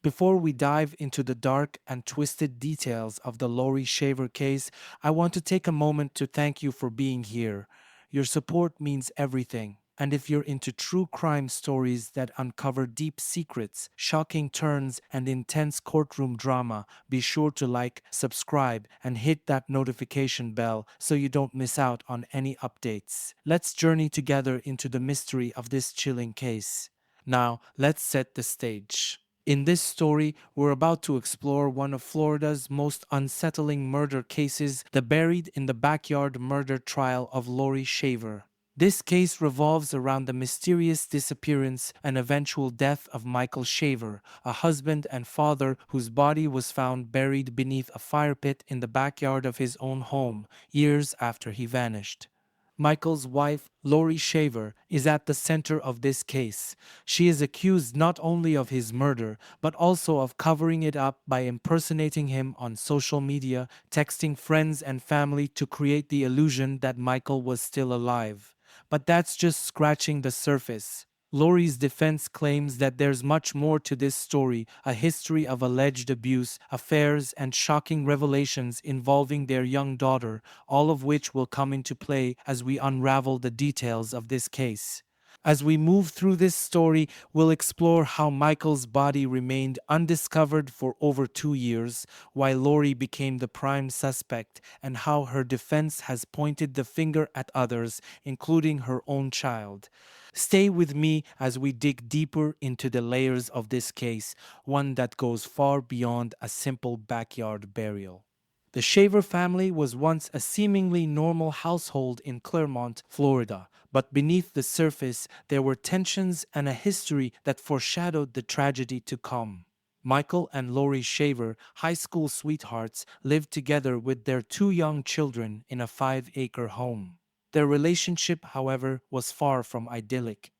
Before we dive into the dark and twisted details of the Laurie Shaver case, I want to take a moment to thank you for being here. Your support means everything. And if you're into true crime stories that uncover deep secrets, shocking turns, and intense courtroom drama, be sure to like, subscribe, and hit that notification bell so you don't miss out on any updates. Let's journey together into the mystery of this chilling case. Now, let's set the stage. In this story, we're about to explore one of Florida's most unsettling murder cases, the buried in the backyard murder trial of Laurie Shaver. This case revolves around the mysterious disappearance and eventual death of Michael Shaver, a husband and father whose body was found buried beneath a fire pit in the backyard of his own home, years after he vanished. Michael's wife, Laurie Shaver, is at the center of this case. She is accused not only of his murder, but also of covering it up by impersonating him on social media, texting friends and family to create the illusion that Michael was still alive. But that's just scratching the surface. Laurie's defense claims that there's much more to this story, a history of alleged abuse, affairs, and shocking revelations involving their young daughter, all of which will come into play as we unravel the details of this case. As we move through this story, we'll explore how Michael's body remained undiscovered for over 2 years, why Laurie became the prime suspect, and how her defense has pointed the finger at others, including her own child. Stay with me as we dig deeper into the layers of this case, one that goes far beyond a simple backyard burial. The Shaver family was once a seemingly normal household in Clermont, Florida, but beneath the surface there were tensions and a history that foreshadowed the tragedy to come. Michael and Laurie Shaver, high school sweethearts, lived together with their two young children in a 5-acre home. Their relationship, however, was far from idyllic.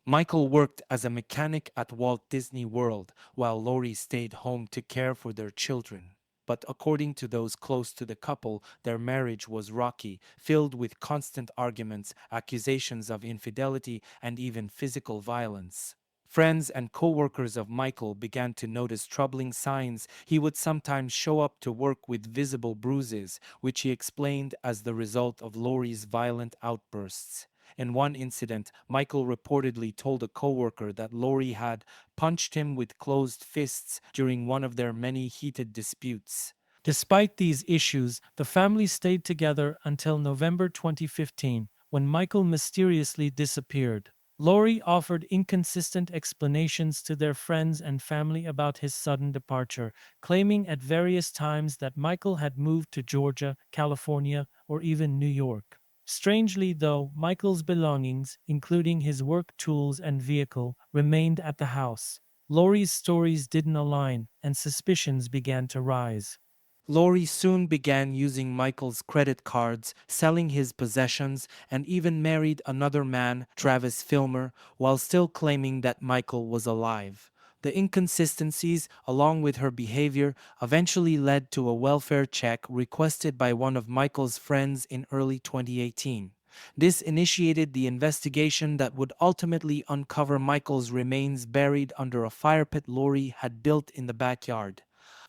Michael worked as a mechanic at Walt Disney World, while Laurie stayed home to care for their children. But according to those close to the couple, their marriage was rocky, filled with constant arguments, accusations of infidelity, and even physical violence. Friends and co-workers of Michael began to notice troubling signs. He would sometimes show up to work with visible bruises, which he explained as the result of Laurie's violent outbursts. In one incident, Michael reportedly told a coworker that Laurie had punched him with closed fists during one of their many heated disputes. Despite these issues, the family stayed together until November 2015, when Michael mysteriously disappeared. Laurie offered inconsistent explanations to their friends and family about his sudden departure, claiming at various times that Michael had moved to Georgia, California, or even New York. Strangely, though, Michael's belongings, including his work tools and vehicle, remained at the house. Laurie's stories didn't align, and suspicions began to rise. Laurie soon began using Michael's credit cards, selling his possessions, and even married another man, Travis Filmer, while still claiming that Michael was alive. The inconsistencies, along with her behavior, eventually led to a welfare check requested by one of Michael's friends in early 2018. This initiated the investigation that would ultimately uncover Michael's remains buried under a fire pit Laurie had built in the backyard.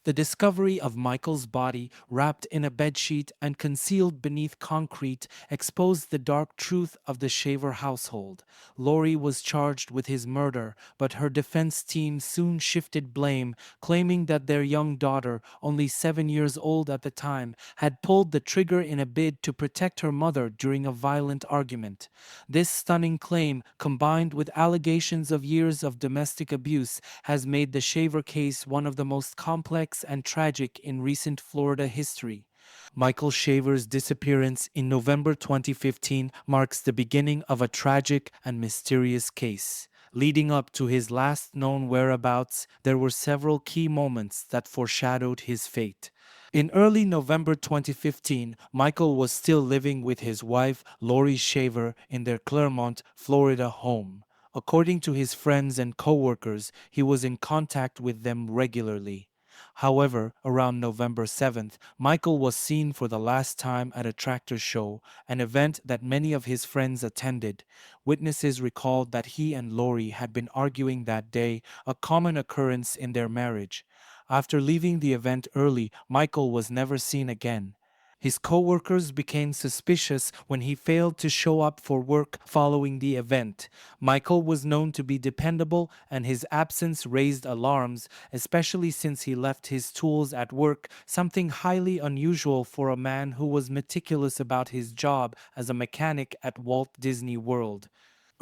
The discovery of Michael's body, wrapped in a bedsheet and concealed beneath concrete, exposed the dark truth of the Shaver household. Laurie was charged with his murder, but her defense team soon shifted blame, claiming that their young daughter, only 7 years old at the time, had pulled the trigger in a bid to protect her mother during a violent argument. This stunning claim, combined with allegations of years of domestic abuse, has made the Shaver case one of the most complex and tragic in recent Florida history. Michael Shaver's disappearance in November 2015 marks the beginning of a tragic and mysterious case. Leading up to his last known whereabouts, there were several key moments that foreshadowed his fate. In early November 2015, Michael was still living with his wife, Laurie Shaver, in their Clermont, Florida home. According to his friends and coworkers, he was in contact with them regularly. However, around November 7th, Michael was seen for the last time at a tractor show, an event that many of his friends attended. Witnesses recalled that he and Laurie had been arguing that day, a common occurrence in their marriage. After leaving the event early, Michael was never seen again. His co-workers became suspicious when he failed to show up for work following the event. Michael was known to be dependable, and his absence raised alarms, especially since he left his tools at work, something highly unusual for a man who was meticulous about his job as a mechanic at Walt Disney World.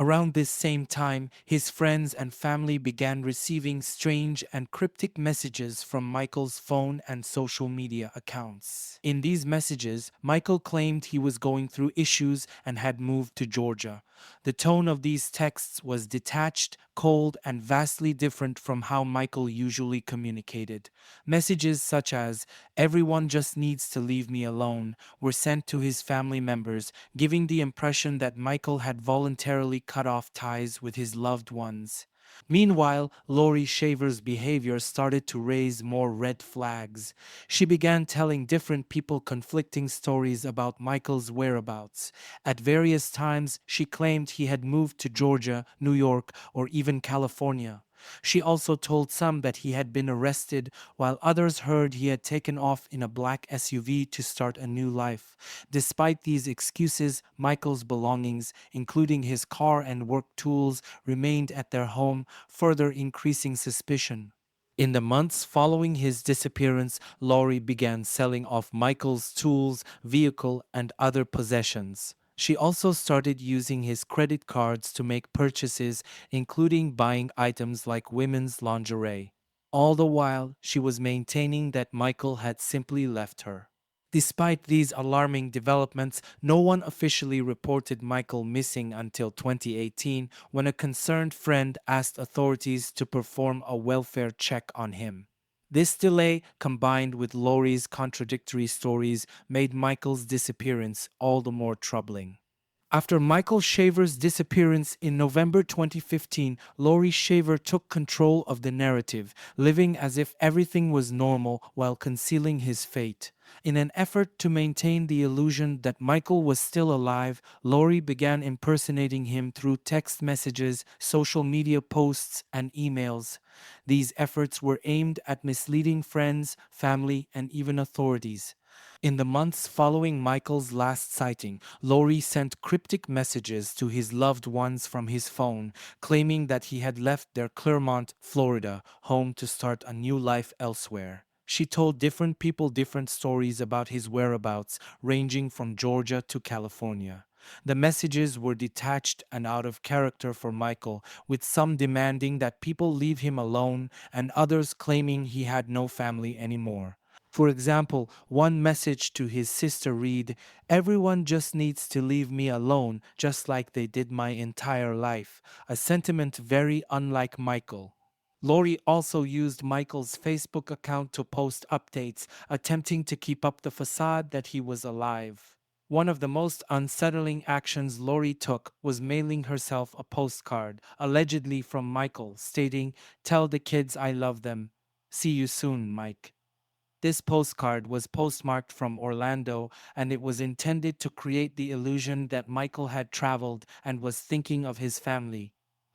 Around this same time, his friends and family began receiving strange and cryptic messages from Michael's phone and social media accounts. In these messages, Michael claimed he was going through issues and had moved to Georgia. The tone of these texts was detached, cold, and vastly different from how Michael usually communicated. Messages such as, "Everyone just needs to leave me alone," were sent to his family members, giving the impression that Michael had voluntarily cut off ties with his loved ones. Meanwhile, Laurie Shaver's behavior started to raise more red flags. She began telling different people conflicting stories about Michael's whereabouts. At various times, she claimed he had moved to Georgia, New York, or even California. She also told some that he had been arrested, while others heard he had taken off in a black SUV to start a new life. Despite these excuses, Michael's belongings, including his car and work tools, remained at their home, further increasing suspicion. In the months following his disappearance, Laurie began selling off Michael's tools, vehicle, and other possessions. She also started using his credit cards to make purchases, including buying items like women's lingerie. All the while, she was maintaining that Michael had simply left her. Despite these alarming developments, no one officially reported Michael missing until 2018, when a concerned friend asked authorities to perform a welfare check on him. This delay, combined with Laurie's contradictory stories, made Michael's disappearance all the more troubling. After Michael Shaver's disappearance in November 2015, Laurie Shaver took control of the narrative, living as if everything was normal while concealing his fate. In an effort to maintain the illusion that Michael was still alive, Laurie began impersonating him through text messages, social media posts, and emails. These efforts were aimed at misleading friends, family, and even authorities. In the months following Michael's last sighting, Laurie sent cryptic messages to his loved ones from his phone, claiming that he had left their Clermont, Florida, home to start a new life elsewhere. She told different people different stories about his whereabouts, ranging from Georgia to California. The messages were detached and out of character for Michael, with some demanding that people leave him alone and others claiming he had no family anymore. For example, one message to his sister read, "Everyone just needs to leave me alone, just like they did my entire life," a sentiment very unlike Michael. Laurie also used Michael's Facebook account to post updates, attempting to keep up the facade that he was alive. One of the most unsettling actions Laurie took was mailing herself a postcard, allegedly from Michael, stating, "Tell the kids I love them. See you soon, Mike." This postcard was postmarked from Orlando, and it was intended to create the illusion that Michael had traveled and was thinking of his family.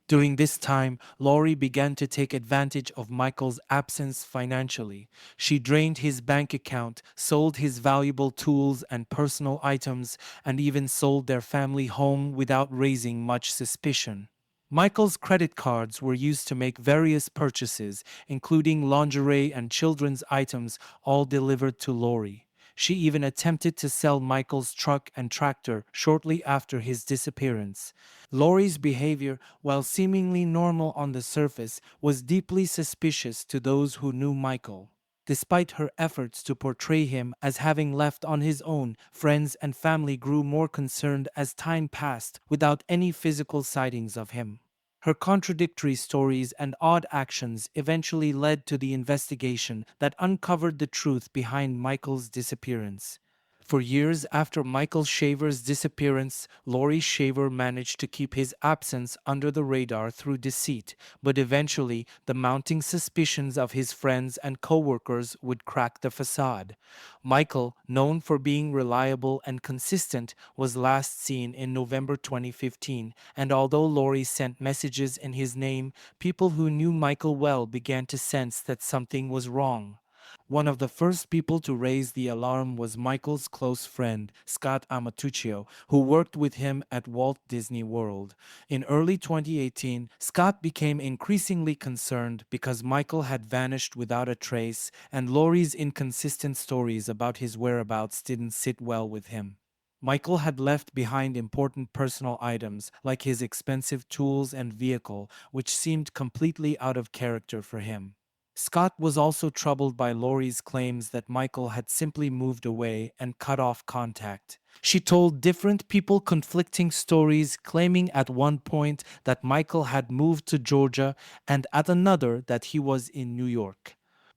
During this time, Laurie began to take advantage of Michael's absence financially. She drained his bank account, sold his valuable tools and personal items, and even sold their family home without raising much suspicion. Michael's credit cards were used to make various purchases, including lingerie and children's items, all delivered to Laurie. She even attempted to sell Michael's truck and tractor shortly after his disappearance. Laurie's behavior, while seemingly normal on the surface, was deeply suspicious to those who knew Michael. Despite her efforts to portray him as having left on his own, friends and family grew more concerned as time passed without any physical sightings of him. Her contradictory stories and odd actions eventually led to the investigation that uncovered the truth behind Michael's disappearance. For years after Michael Shaver's disappearance, Laurie Shaver managed to keep his absence under the radar through deceit, but eventually the mounting suspicions of his friends and coworkers would crack the facade. Michael, known for being reliable and consistent, was last seen in November 2015, and although Laurie sent messages in his name, people who knew Michael well began to sense that something was wrong. One of the first people to raise the alarm was Michael's close friend, Scott Amatuccio, who worked with him at Walt Disney World. In early 2018, Scott became increasingly concerned because Michael had vanished without a trace, and Laurie's inconsistent stories about his whereabouts didn't sit well with him. Michael had left behind important personal items like his expensive tools and vehicle, which seemed completely out of character for him. Scott was also troubled by Laurie's claims that Michael had simply moved away and cut off contact. She told different people conflicting stories, claiming at one point that Michael had moved to Georgia and at another that he was in New York.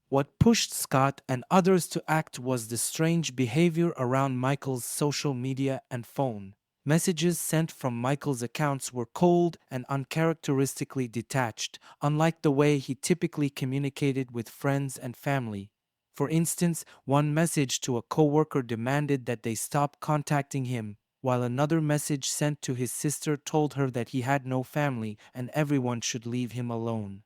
What pushed Scott and others to act was the strange behavior around Michael's social media and phone. Messages sent from Michael's accounts were cold and uncharacteristically detached, unlike the way he typically communicated with friends and family. For instance, one message to a coworker demanded that they stop contacting him, while another message sent to his sister told her that he had no family and everyone should leave him alone.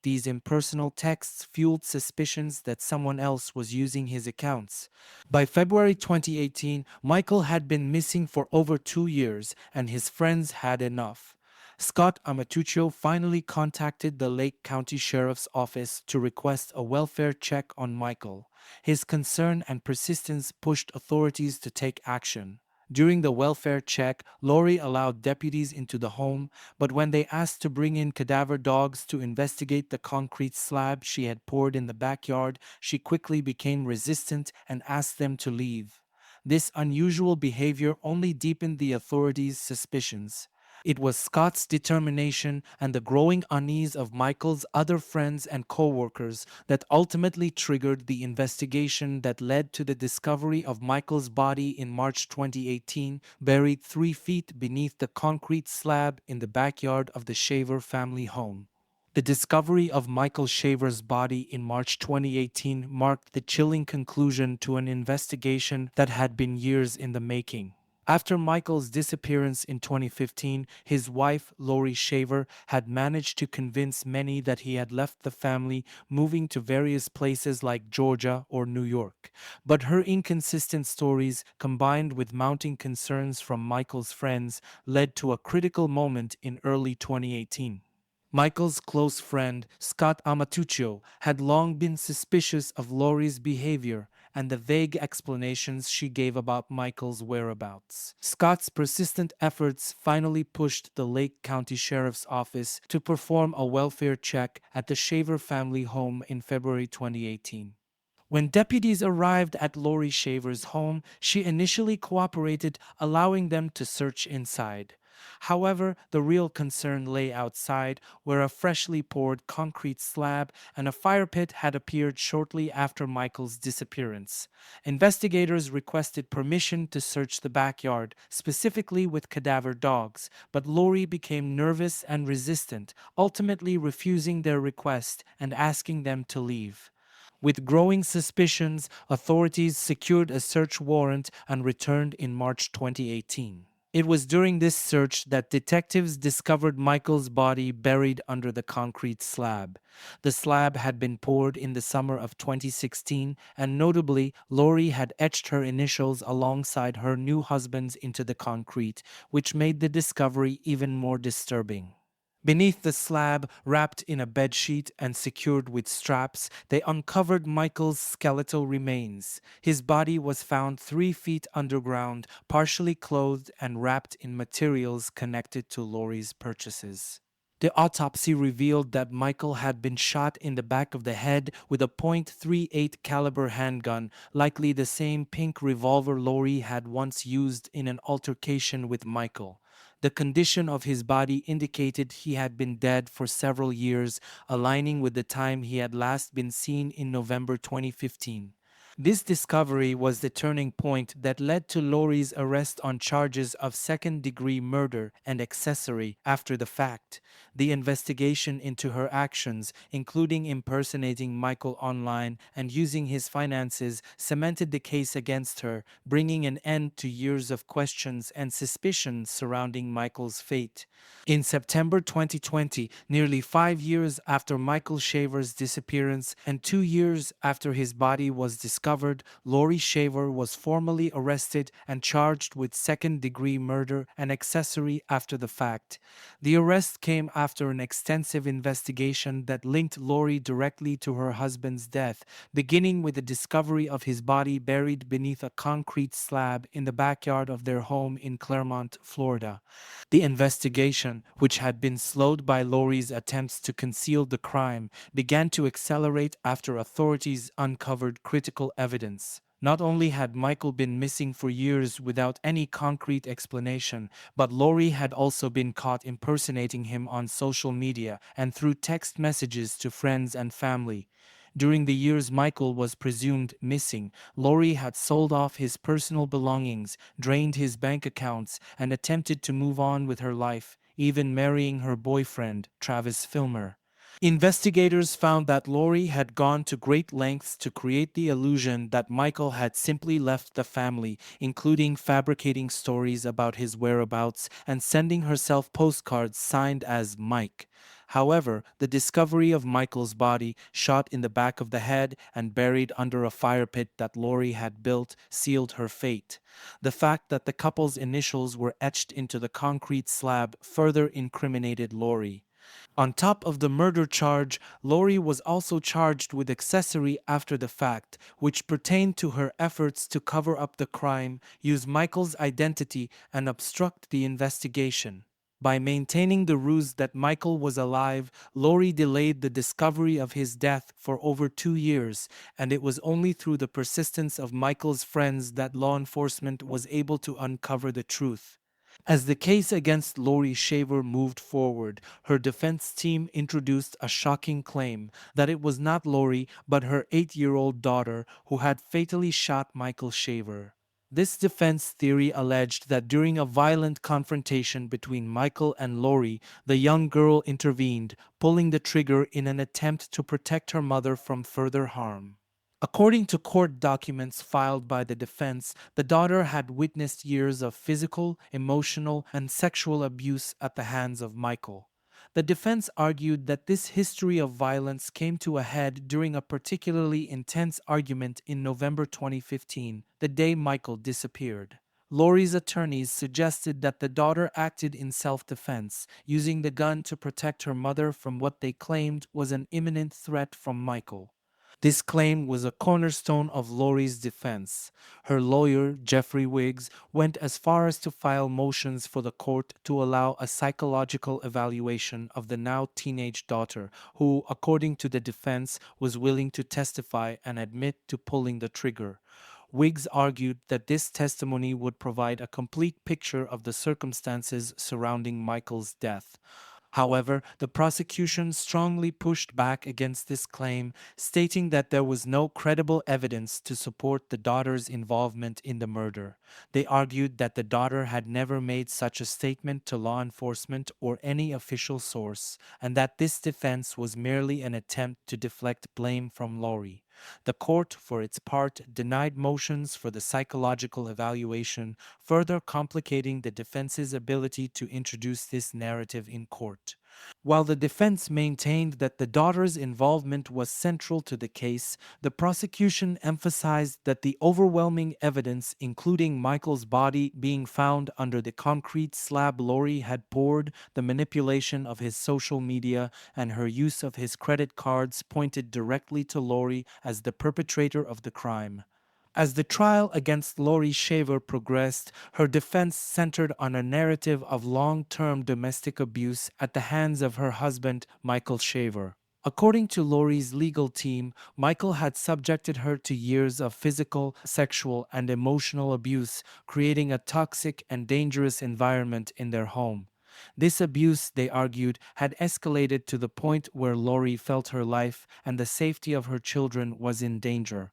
These impersonal texts fueled suspicions that someone else was using his accounts. By February 2018, Michael had been missing for over 2 years, and his friends had enough. Scott Amatuccio finally contacted the Lake County Sheriff's Office to request a welfare check on Michael. His concern and persistence pushed authorities to take action. During the welfare check, Laurie allowed deputies into the home, but when they asked to bring in cadaver dogs to investigate the concrete slab she had poured in the backyard, she quickly became resistant and asked them to leave. This unusual behavior only deepened the authorities' suspicions. It was Scott's determination and the growing unease of Michael's other friends and coworkers that ultimately triggered the investigation that led to the discovery of Michael's body in March 2018, buried 3 feet beneath the concrete slab in the backyard of the Shaver family home. The discovery of Michael Shaver's body in March 2018 marked the chilling conclusion to an investigation that had been years in the making. After Michael's disappearance in 2015, his wife, Laurie Shaver, had managed to convince many that he had left the family, moving to various places like Georgia or New York. But her inconsistent stories, combined with mounting concerns from Michael's friends, led to a critical moment in early 2018. Michael's close friend, Scott Amatuccio, had long been suspicious of Laurie's behavior and the vague explanations she gave about Michael's whereabouts. Scott's persistent efforts finally pushed the Lake County Sheriff's Office to perform a welfare check at the Shaver family home in February 2018. When deputies arrived at Laurie Shaver's home, she initially cooperated, allowing them to search inside. However, the real concern lay outside, where a freshly poured concrete slab and a fire pit had appeared shortly after Michael's disappearance. Investigators requested permission to search the backyard, specifically with cadaver dogs, but Laurie became nervous and resistant, ultimately refusing their request and asking them to leave. With growing suspicions, authorities secured a search warrant and returned in March 2018. It was during this search that detectives discovered Michael's body buried under the concrete slab. The slab had been poured in the summer of 2016, and notably, Laurie had etched her initials alongside her new husband's into the concrete, which made the discovery even more disturbing. Beneath the slab, wrapped in a bedsheet and secured with straps, they uncovered Michael's skeletal remains. His body was found 3 feet underground, partially clothed and wrapped in materials connected to Laurie's purchases. The autopsy revealed that Michael had been shot in the back of the head with a .38 caliber handgun, likely the same pink revolver Laurie had once used in an altercation with Michael. The condition of his body indicated he had been dead for several years, aligning with the time he had last been seen in November 2015. This discovery was the turning point that led to Laurie's arrest on charges of second-degree murder and accessory after the fact. The investigation into her actions, including impersonating Michael online and using his finances, cemented the case against her, bringing an end to years of questions and suspicions surrounding Michael's fate. In September 2020, nearly 5 years after Michael Shaver's disappearance and 2 years after his body was discovered, Laurie Shaver was formally arrested and charged with second-degree murder and accessory after the fact. The arrest came after an extensive investigation that linked Laurie directly to her husband's death, beginning with the discovery of his body buried beneath a concrete slab in the backyard of their home in Claremont, Florida. The investigation, which had been slowed by Laurie's attempts to conceal the crime, began to accelerate after authorities uncovered critical evidence. Not only had Michael been missing for years without any concrete explanation, but Laurie had also been caught impersonating him on social media and through text messages to friends and family. During the years Michael was presumed missing, Laurie had sold off his personal belongings, drained his bank accounts, and attempted to move on with her life, even marrying her boyfriend, Travis Filmer. Investigators found that Laurie had gone to great lengths to create the illusion that Michael had simply left the family, including fabricating stories about his whereabouts and sending herself postcards signed as Mike. However, the discovery of Michael's body, shot in the back of the head and buried under a fire pit that Laurie had built, sealed her fate. The fact that the couple's initials were etched into the concrete slab further incriminated Laurie. On top of the murder charge, Laurie was also charged with accessory after the fact, which pertained to her efforts to cover up the crime, use Michael's identity, and obstruct the investigation. By maintaining the ruse that Michael was alive, Laurie delayed the discovery of his death for over 2 years, and it was only through the persistence of Michael's friends that law enforcement was able to uncover the truth. As the case against Laurie Shaver moved forward, her defense team introduced a shocking claim that it was not Laurie but her 8-year-old daughter who had fatally shot Michael Shaver. This defense theory alleged that during a violent confrontation between Michael and Laurie, the young girl intervened, pulling the trigger in an attempt to protect her mother from further harm. According to court documents filed by the defense, the daughter had witnessed years of physical, emotional, and sexual abuse at the hands of Michael. The defense argued that this history of violence came to a head during a particularly intense argument in November 2015, the day Michael disappeared. Laurie's attorneys suggested that the daughter acted in self-defense, using the gun to protect her mother from what they claimed was an imminent threat from Michael. This claim was a cornerstone of Laurie's defense. Her lawyer, Jeffrey Wiggs, went as far as to file motions for the court to allow a psychological evaluation of the now teenage daughter, who, according to the defense, was willing to testify and admit to pulling the trigger. Wiggs argued that this testimony would provide a complete picture of the circumstances surrounding Michael's death. However, the prosecution strongly pushed back against this claim, stating that there was no credible evidence to support the daughter's involvement in the murder. They argued that the daughter had never made such a statement to law enforcement or any official source, and that this defense was merely an attempt to deflect blame from Laurie. The court, for its part, denied motions for the psychological evaluation, further complicating the defense's ability to introduce this narrative in court. While the defense maintained that the daughter's involvement was central to the case, the prosecution emphasized that the overwhelming evidence, including Michael's body being found under the concrete slab Laurie had poured, the manipulation of his social media, and her use of his credit cards, pointed directly to Laurie as the perpetrator of the crime. As the trial against Laurie Shaver progressed, her defense centered on a narrative of long-term domestic abuse at the hands of her husband, Michael Shaver. According to Laurie's legal team, Michael had subjected her to years of physical, sexual, and emotional abuse, creating a toxic and dangerous environment in their home. This abuse, they argued, had escalated to the point where Laurie felt her life and the safety of her children was in danger.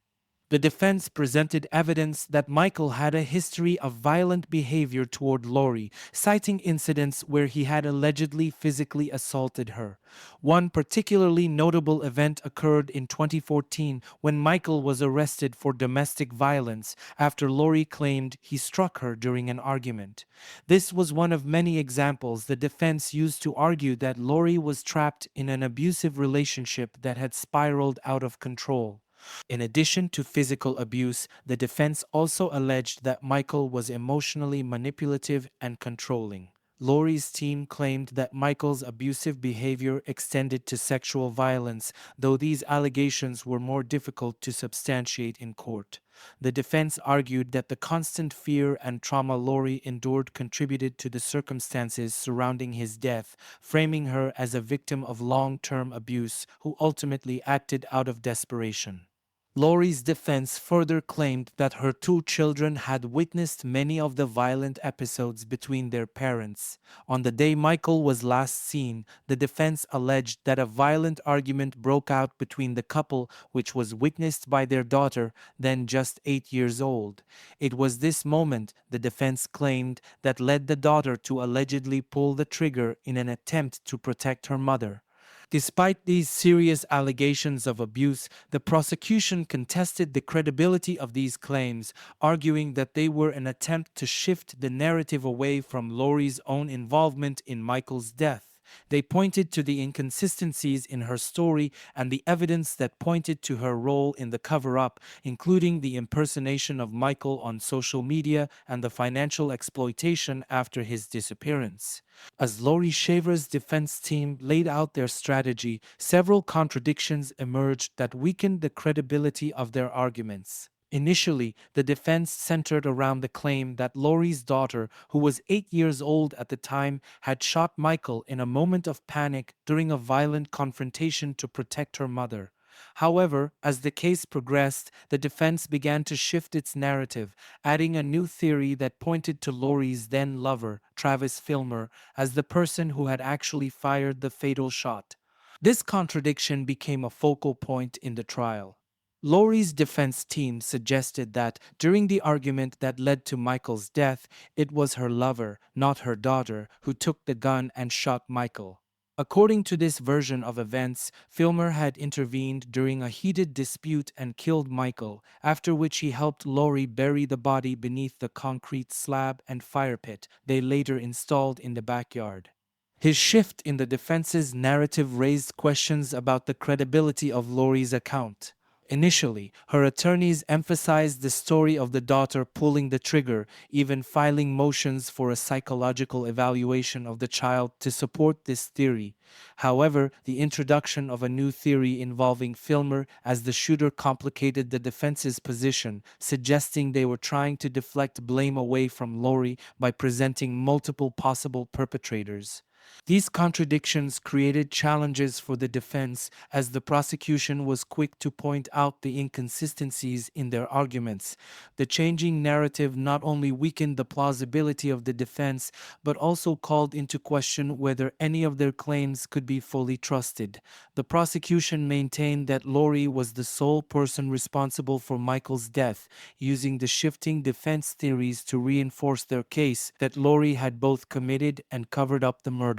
The defense presented evidence that Michael had a history of violent behavior toward Laurie, citing incidents where he had allegedly physically assaulted her. One particularly notable event occurred in 2014 when Michael was arrested for domestic violence after Laurie claimed he struck her during an argument. This was one of many examples the defense used to argue that Laurie was trapped in an abusive relationship that had spiraled out of control. In addition to physical abuse, the defense also alleged that Michael was emotionally manipulative and controlling. Laurie's team claimed that Michael's abusive behavior extended to sexual violence, though these allegations were more difficult to substantiate in court. The defense argued that the constant fear and trauma Laurie endured contributed to the circumstances surrounding his death, framing her as a victim of long-term abuse who ultimately acted out of desperation. Laurie's defense further claimed that her two children had witnessed many of the violent episodes between their parents. On the day Michael was last seen, the defense alleged that a violent argument broke out between the couple, which was witnessed by their daughter, then just 8 years old. It was this moment, the defense claimed, that led the daughter to allegedly pull the trigger in an attempt to protect her mother. Despite these serious allegations of abuse, the prosecution contested the credibility of these claims, arguing that they were an attempt to shift the narrative away from Laurie's own involvement in Michael's death. They pointed to the inconsistencies in her story and the evidence that pointed to her role in the cover-up, including the impersonation of Michael on social media and the financial exploitation after his disappearance. As Laurie Shaver's defense team laid out their strategy, several contradictions emerged that weakened the credibility of their arguments. Initially, the defense centered around the claim that Laurie's daughter, who was 8 years old at the time, had shot Michael in a moment of panic during a violent confrontation to protect her mother. However, as the case progressed, the defense began to shift its narrative, adding a new theory that pointed to Laurie's then lover, Travis Filmer, as the person who had actually fired the fatal shot. This contradiction became a focal point in the trial. Laurie's defense team suggested that during the argument that led to Michael's death, it was her lover, not her daughter, who took the gun and shot Michael. According to this version of events, Filmer had intervened during a heated dispute and killed Michael, after which he helped Laurie bury the body beneath the concrete slab and fire pit they later installed in the backyard. His shift in the defense's narrative raised questions about the credibility of Laurie's account. Initially, her attorneys emphasized the story of the daughter pulling the trigger, even filing motions for a psychological evaluation of the child to support this theory. However, the introduction of a new theory involving Filmer as the shooter complicated the defense's position, suggesting they were trying to deflect blame away from Laurie by presenting multiple possible perpetrators. These contradictions created challenges for the defense as the prosecution was quick to point out the inconsistencies in their arguments. The changing narrative not only weakened the plausibility of the defense but also called into question whether any of their claims could be fully trusted. The prosecution maintained that Laurie was the sole person responsible for Michael's death, using the shifting defense theories to reinforce their case that Laurie had both committed and covered up the murder.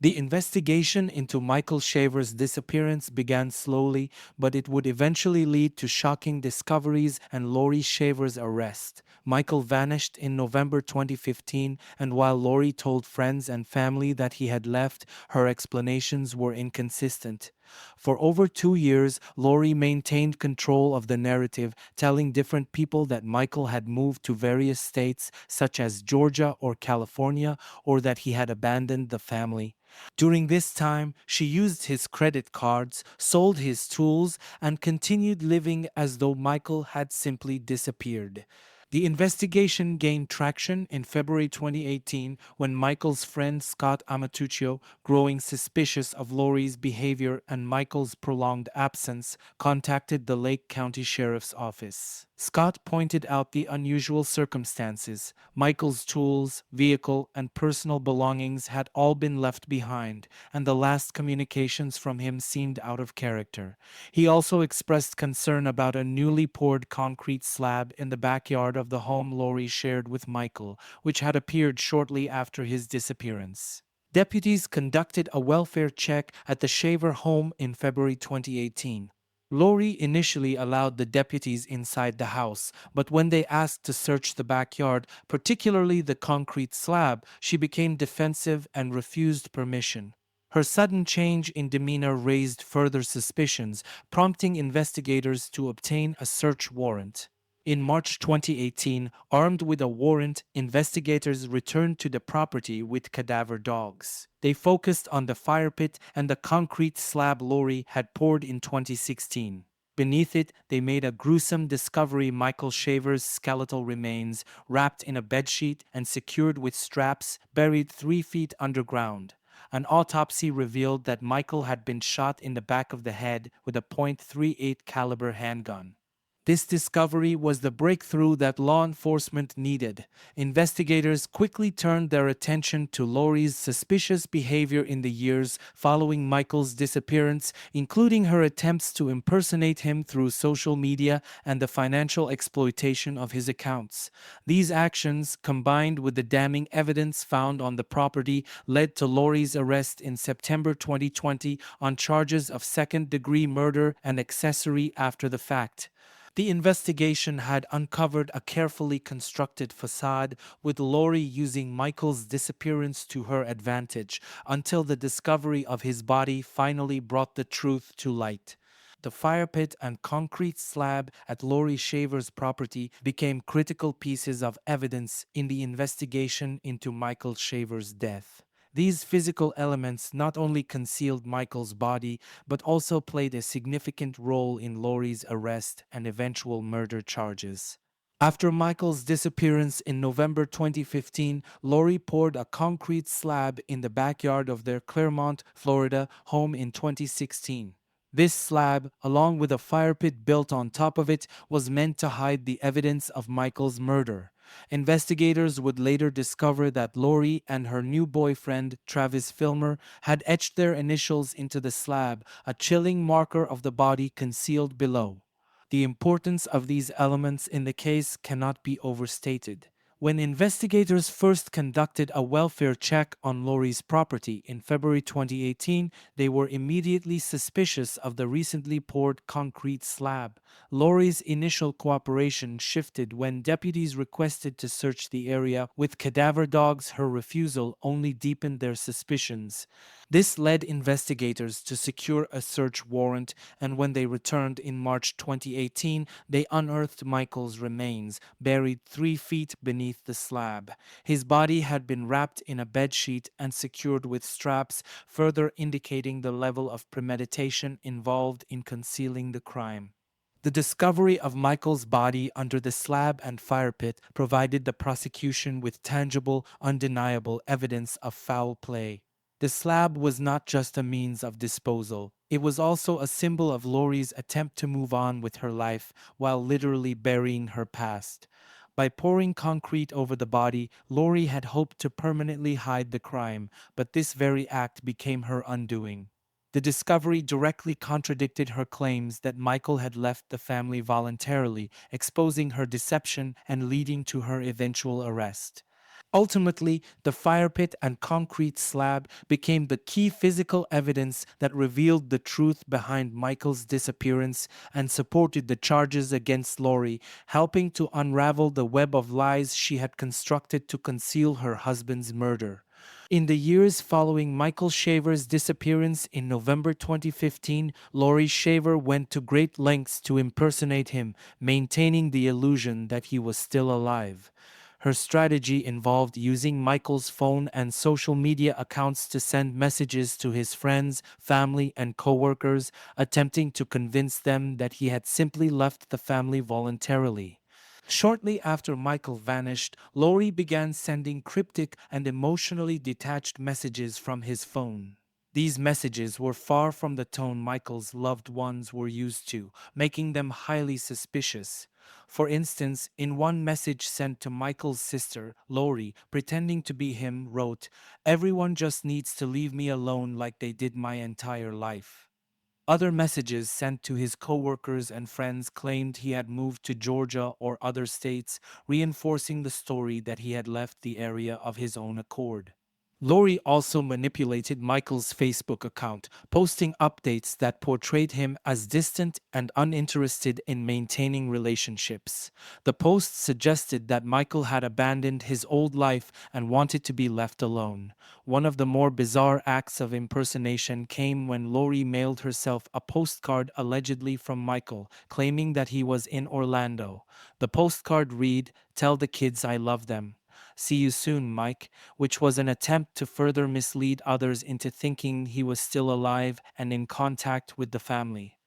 The investigation into Michael Shaver's disappearance began slowly, but it would eventually lead to shocking discoveries and Laurie Shaver's arrest. Michael vanished in November 2015, and while Laurie told friends and family that he had left, her explanations were inconsistent. For over 2 years, Laurie maintained control of the narrative, telling different people that Michael had moved to various states, such as Georgia or California, or that he had abandoned the family. During this time, she used his credit cards, sold his tools, and continued living as though Michael had simply disappeared. The investigation gained traction in February 2018 when Michael's friend Scott Amatuccio, growing suspicious of Laurie's behavior and Michael's prolonged absence, contacted the Lake County Sheriff's Office. Scott pointed out the unusual circumstances. Michael's tools, vehicle, and personal belongings had all been left behind, and the last communications from him seemed out of character. He also expressed concern about a newly poured concrete slab in the backyard of the home Laurie shared with Michael, which had appeared shortly after his disappearance. Deputies conducted a welfare check at the Shaver home in February 2018. Laurie initially allowed the deputies inside the house, but when they asked to search the backyard, particularly the concrete slab, she became defensive and refused permission. Her sudden change in demeanor raised further suspicions, prompting investigators to obtain a search warrant. In March 2018, armed with a warrant, investigators returned to the property with cadaver dogs. They focused on the fire pit and the concrete slab Laurie had poured in 2016. Beneath it, they made a gruesome discovery: Michael Shaver's skeletal remains, wrapped in a bedsheet and secured with straps, buried 3 feet underground. An autopsy revealed that Michael had been shot in the back of the head with a .38 caliber handgun. This discovery was the breakthrough that law enforcement needed. Investigators quickly turned their attention to Laurie's suspicious behavior in the years following Michael's disappearance, including her attempts to impersonate him through social media and the financial exploitation of his accounts. These actions, combined with the damning evidence found on the property, led to Laurie's arrest in September 2020 on charges of second-degree murder and accessory after the fact. The investigation had uncovered a carefully constructed facade, with Laurie using Michael's disappearance to her advantage, until the discovery of his body finally brought the truth to light. The fire pit and concrete slab at Laurie Shaver's property became critical pieces of evidence in the investigation into Michael Shaver's death. These physical elements not only concealed Michael's body, but also played a significant role in Laurie's arrest and eventual murder charges. After Michael's disappearance in November 2015, Laurie poured a concrete slab in the backyard of their Claremont, Florida home in 2016. This slab, along with a fire pit built on top of it, was meant to hide the evidence of Michael's murder. Investigators would later discover that Laurie and her new boyfriend, Travis Filmer, had etched their initials into the slab, a chilling marker of the body concealed below. The importance of these elements in the case cannot be overstated. When investigators first conducted a welfare check on Laurie's property in February 2018, they were immediately suspicious of the recently poured concrete slab. Laurie's initial cooperation shifted when deputies requested to search the area with cadaver dogs. Her refusal only deepened their suspicions. This led investigators to secure a search warrant, and when they returned in March 2018, they unearthed Michael's remains, buried 3 feet beneath the slab. His body had been wrapped in a bedsheet and secured with straps, further indicating the level of premeditation involved in concealing the crime. The discovery of Michael's body under the slab and fire pit provided the prosecution with tangible, undeniable evidence of foul play. The slab was not just a means of disposal, it was also a symbol of Laurie's attempt to move on with her life while literally burying her past. By pouring concrete over the body, Laurie had hoped to permanently hide the crime, but this very act became her undoing. The discovery directly contradicted her claims that Michael had left the family voluntarily, exposing her deception and leading to her eventual arrest. Ultimately, the fire pit and concrete slab became the key physical evidence that revealed the truth behind Michael's disappearance and supported the charges against Laurie, helping to unravel the web of lies she had constructed to conceal her husband's murder. In the years following Michael Shaver's disappearance in November 2015, Laurie Shaver went to great lengths to impersonate him, maintaining the illusion that he was still alive. Her strategy involved using Michael's phone and social media accounts to send messages to his friends, family, and coworkers, attempting to convince them that he had simply left the family voluntarily. Shortly after Michael vanished, Laurie began sending cryptic and emotionally detached messages from his phone. These messages were far from the tone Michael's loved ones were used to, making them highly suspicious. For instance, in one message sent to Michael's sister, Laurie, pretending to be him, wrote, "Everyone just needs to leave me alone like they did my entire life." Other messages sent to his coworkers and friends claimed he had moved to Georgia or other states, reinforcing the story that he had left the area of his own accord. Laurie also manipulated Michael's Facebook account, posting updates that portrayed him as distant and uninterested in maintaining relationships. The posts suggested that Michael had abandoned his old life and wanted to be left alone. One of the more bizarre acts of impersonation came when Laurie mailed herself a postcard allegedly from Michael, claiming that he was in Orlando. The postcard read, "Tell the kids I love them. See you soon, Mike," which was an attempt to further mislead others into thinking he was still alive and in contact with the family.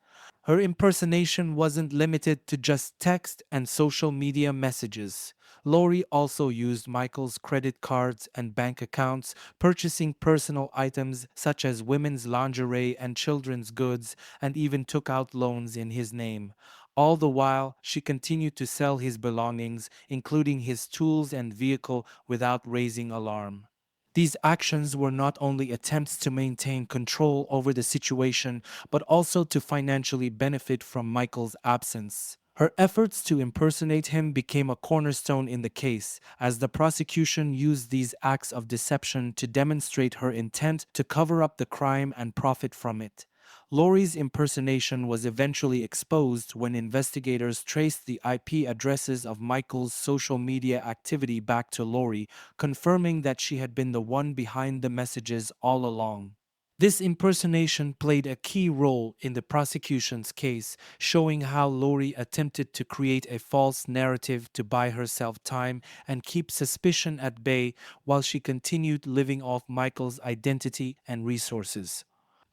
Her impersonation wasn't limited to just text and social media messages. Laurie also used Michael's credit cards and bank accounts, purchasing personal items such as women's lingerie and children's goods, and even took out loans in his name. All the while, she continued to sell his belongings, including his tools and vehicle, without raising alarm. These actions were not only attempts to maintain control over the situation, but also to financially benefit from Michael's absence. Her efforts to impersonate him became a cornerstone in the case, as the prosecution used these acts of deception to demonstrate her intent to cover up the crime and profit from it. Laurie's impersonation was eventually exposed when investigators traced the IP addresses of Michael's social media activity back to Laurie, confirming that she had been the one behind the messages all along. This impersonation played a key role in the prosecution's case, showing how Laurie attempted to create a false narrative to buy herself time and keep suspicion at bay while she continued living off Michael's identity and resources.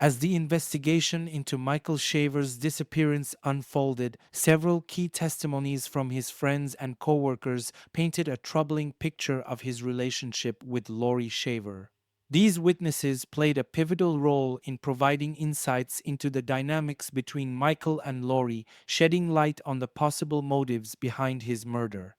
As the investigation into Michael Shaver's disappearance unfolded, several key testimonies from his friends and coworkers painted a troubling picture of his relationship with Laurie Shaver. These witnesses played a pivotal role in providing insights into the dynamics between Michael and Laurie, shedding light on the possible motives behind his murder.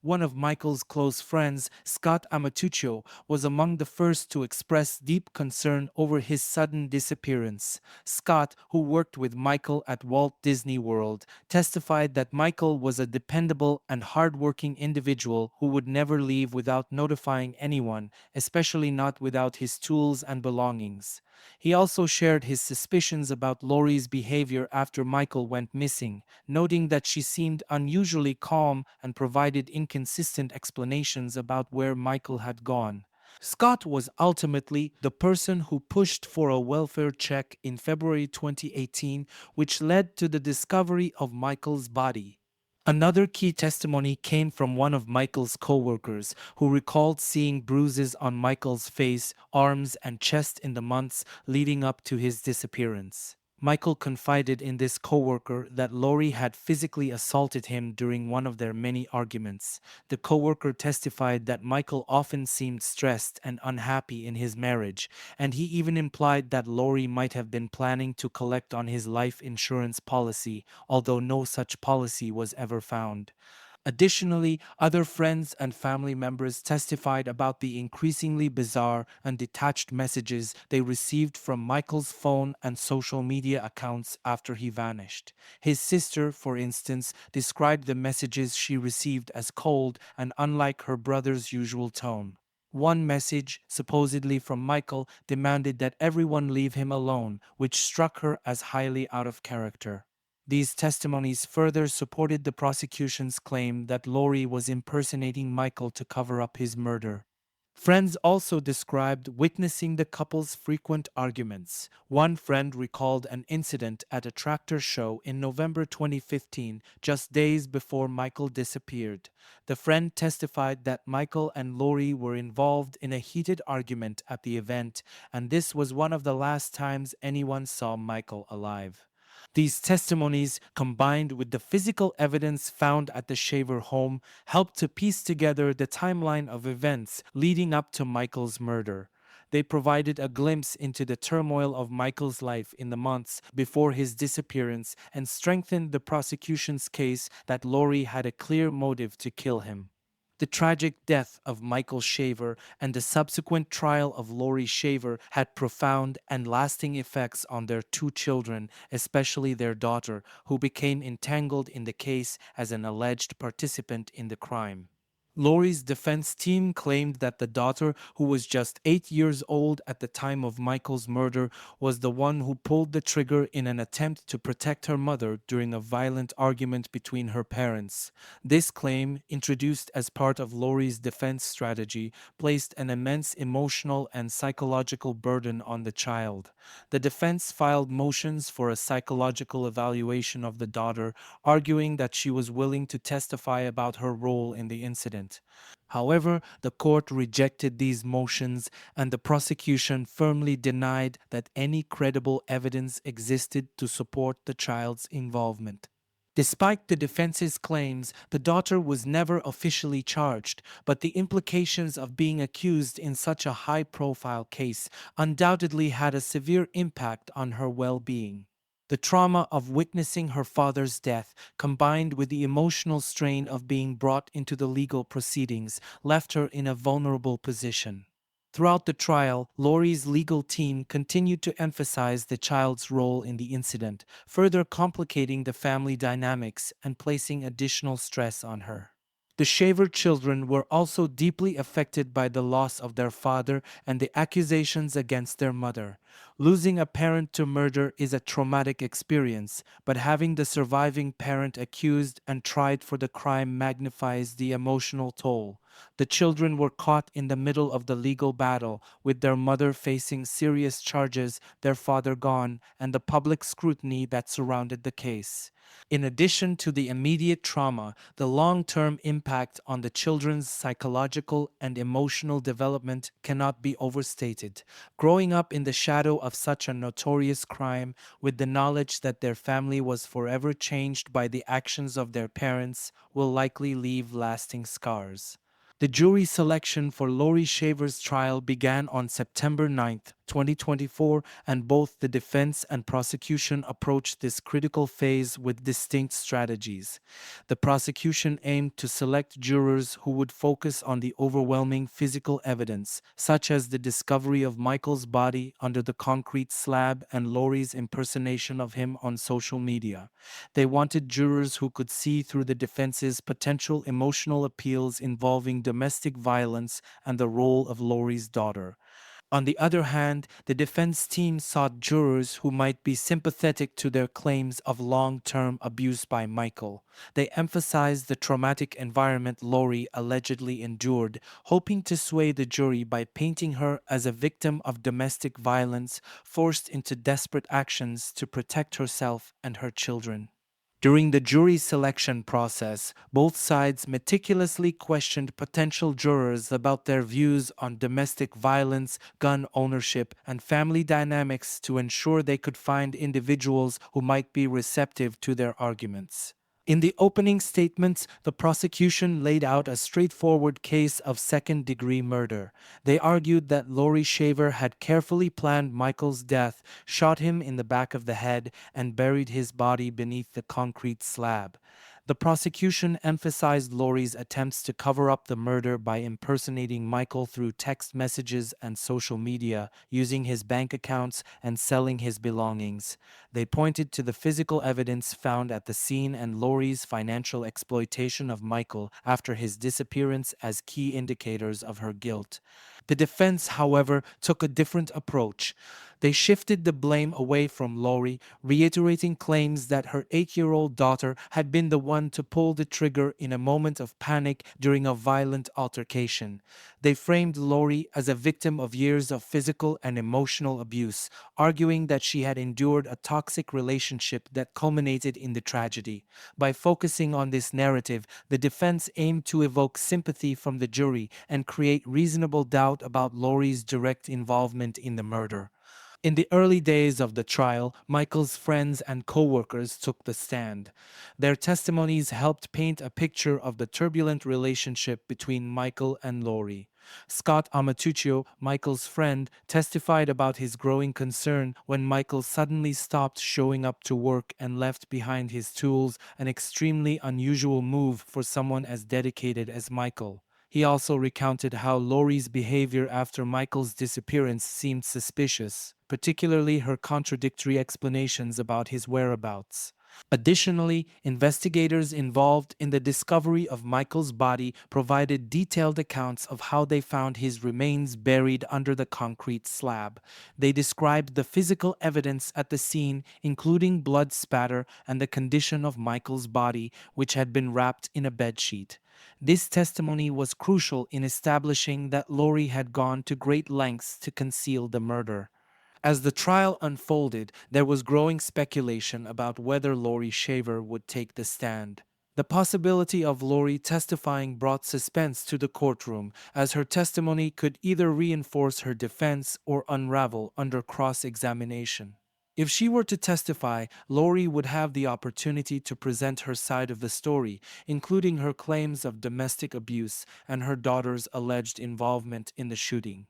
One of Michael's close friends, Scott Amatuccio, was among the first to express deep concern over his sudden disappearance. Scott, who worked with Michael at Walt Disney World, testified that Michael was a dependable and hardworking individual who would never leave without notifying anyone, especially not without his tools and belongings. He also shared his suspicions about Laurie's behavior after Michael went missing, noting that she seemed unusually calm and provided inconsistent explanations about where Michael had gone. Scott was ultimately the person who pushed for a welfare check in February 2018, which led to the discovery of Michael's body. Another key testimony came from one of Michael's coworkers who recalled seeing bruises on Michael's face, arms, and chest in the months leading up to his disappearance. Michael confided in this coworker that Laurie had physically assaulted him during one of their many arguments. The coworker testified that Michael often seemed stressed and unhappy in his marriage, and he even implied that Laurie might have been planning to collect on his life insurance policy, although no such policy was ever found. Additionally, other friends and family members testified about the increasingly bizarre and detached messages they received from Michael's phone and social media accounts after he vanished. His sister, for instance, described the messages she received as cold and unlike her brother's usual tone. One message, supposedly from Michael, demanded that everyone leave him alone, which struck her as highly out of character. These testimonies further supported the prosecution's claim that Laurie was impersonating Michael to cover up his murder. Friends also described witnessing the couple's frequent arguments. One friend recalled an incident at a tractor show in November 2015, just days before Michael disappeared. The friend testified that Michael and Laurie were involved in a heated argument at the event, and this was one of the last times anyone saw Michael alive. These testimonies, combined with the physical evidence found at the Shaver home, helped to piece together the timeline of events leading up to Michael's murder. They provided a glimpse into the turmoil of Michael's life in the months before his disappearance and strengthened the prosecution's case that Laurie had a clear motive to kill him. The tragic death of Michael Shaver and the subsequent trial of Laurie Shaver had profound and lasting effects on their two children, especially their daughter, who became entangled in the case as an alleged participant in the crime. Laurie's defense team claimed that the daughter, who was just 8 years old at the time of Michael's murder, was the one who pulled the trigger in an attempt to protect her mother during a violent argument between her parents. This claim, introduced as part of Laurie's defense strategy, placed an immense emotional and psychological burden on the child. The defense filed motions for a psychological evaluation of the daughter, arguing that she was willing to testify about her role in the incident. However, the court rejected these motions, and the prosecution firmly denied that any credible evidence existed to support the child's involvement. Despite the defense's claims, the daughter was never officially charged, but the implications of being accused in such a high profile case undoubtedly had a severe impact on her well being. The trauma of witnessing her father's death, combined with the emotional strain of being brought into the legal proceedings, left her in a vulnerable position. Throughout the trial, Laurie's legal team continued to emphasize the child's role in the incident, further complicating the family dynamics and placing additional stress on her. The Shaver children were also deeply affected by the loss of their father and the accusations against their mother. Losing a parent to murder is a traumatic experience, but having the surviving parent accused and tried for the crime magnifies the emotional toll. The children were caught in the middle of the legal battle, with their mother facing serious charges, their father gone, and the public scrutiny that surrounded the case. In addition to the immediate trauma, the long-term impact on the children's psychological and emotional development cannot be overstated. Growing up in the shadow of such a notorious crime, with the knowledge that their family was forever changed by the actions of their parents, will likely leave lasting scars. The jury selection for Laurie Shaver's trial began on September 9, 2024, and both the defense and prosecution approached this critical phase with distinct strategies. The prosecution aimed to select jurors who would focus on the overwhelming physical evidence, such as the discovery of Michael's body under the concrete slab and Laurie's impersonation of him on social media. They wanted jurors who could see through the defense's potential emotional appeals involving domestic violence and the role of Laurie's daughter. On the other hand, the defense team sought jurors who might be sympathetic to their claims of long-term abuse by Michael. They emphasized the traumatic environment Laurie allegedly endured, hoping to sway the jury by painting her as a victim of domestic violence forced into desperate actions to protect herself and her children. During the jury selection process, both sides meticulously questioned potential jurors about their views on domestic violence, gun ownership, and family dynamics to ensure they could find individuals who might be receptive to their arguments. In the opening statements, the prosecution laid out a straightforward case of second-degree murder. They argued that Laurie Shaver had carefully planned Michael's death, shot him in the back of the head, and buried his body beneath the concrete slab. The prosecution emphasized Laurie's attempts to cover up the murder by impersonating Michael through text messages and social media, using his bank accounts and selling his belongings. They pointed to the physical evidence found at the scene and Laurie's financial exploitation of Michael after his disappearance as key indicators of her guilt. The defense, however, took a different approach. They shifted the blame away from Laurie, reiterating claims that her 8-year-old daughter had been the one to pull the trigger in a moment of panic during a violent altercation. They framed Laurie as a victim of years of physical and emotional abuse, arguing that she had endured a toxic relationship that culminated in the tragedy. By focusing on this narrative, the defense aimed to evoke sympathy from the jury and create reasonable doubt about Laurie's direct involvement in the murder. In the early days of the trial, Michael's friends and co-workers took the stand. Their testimonies helped paint a picture of the turbulent relationship between Michael and Laurie. Scott Amatuccio, Michael's friend, testified about his growing concern when Michael suddenly stopped showing up to work and left behind his tools, an extremely unusual move for someone as dedicated as Michael. He also recounted how Laurie's behavior after Michael's disappearance seemed suspicious, particularly her contradictory explanations about his whereabouts. Additionally, investigators involved in the discovery of Michael's body provided detailed accounts of how they found his remains buried under the concrete slab. They described the physical evidence at the scene, including blood spatter and the condition of Michael's body, which had been wrapped in a bedsheet. This testimony was crucial in establishing that Laurie had gone to great lengths to conceal the murder. As the trial unfolded, there was growing speculation about whether Laurie Shaver would take the stand. The possibility of Laurie testifying brought suspense to the courtroom, as her testimony could either reinforce her defense or unravel under cross-examination. If she were to testify, Laurie would have the opportunity to present her side of the story, including her claims of domestic abuse and her daughter's alleged involvement in the shooting.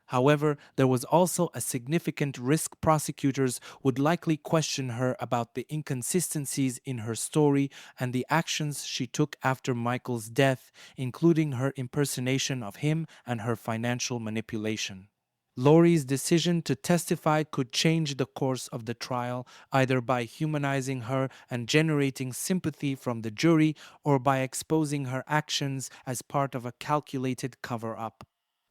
However, there was also a significant risk prosecutors would likely question her about the inconsistencies in her story and the actions she took after Michael's death, including her impersonation of him and her financial manipulation. Laurie's decision to testify could change the course of the trial, either by humanizing her and generating sympathy from the jury or by exposing her actions as part of a calculated cover up.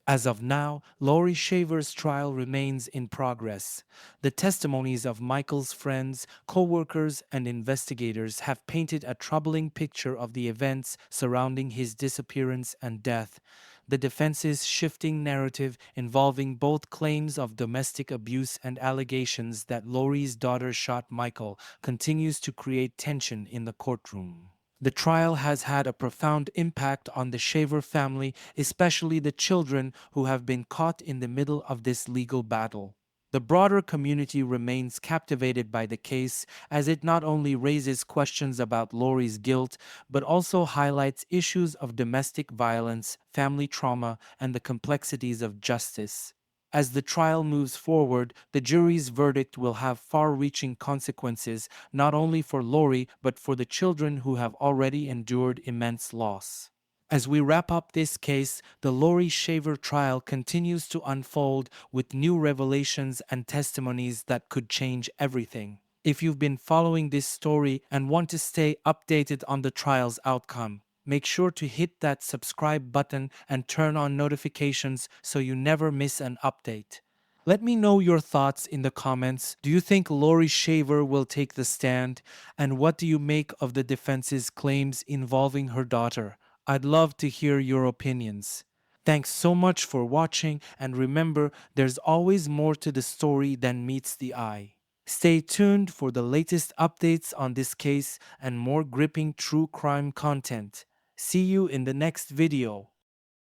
As of now, Laurie Shaver's trial remains in progress. The testimonies of Michael's friends, co-workers, and investigators have painted a troubling picture of the events surrounding his disappearance and death. The defense's shifting narrative, involving both claims of domestic abuse and allegations that Laurie's daughter shot Michael, continues to create tension in the courtroom. The trial has had a profound impact on the Shaver family, especially the children who have been caught in the middle of this legal battle. The broader community remains captivated by the case, as it not only raises questions about Laurie's guilt, but also highlights issues of domestic violence, family trauma, and the complexities of justice. As the trial moves forward, the jury's verdict will have far-reaching consequences, not only for Laurie but for the children who have already endured immense loss. As we wrap up this case, the Laurie Shaver trial continues to unfold with new revelations and testimonies that could change everything. If you've been following this story and want to stay updated on the trial's outcome, make sure to hit that subscribe button and turn on notifications so you never miss an update. Let me know your thoughts in the comments. Do you think Laurie Shaver will take the stand? And what do you make of the defense's claims involving her daughter? I'd love to hear your opinions. Thanks so much for watching, and remember, there's always more to the story than meets the eye. Stay tuned for the latest updates on this case and more gripping true crime content. See you in the next video.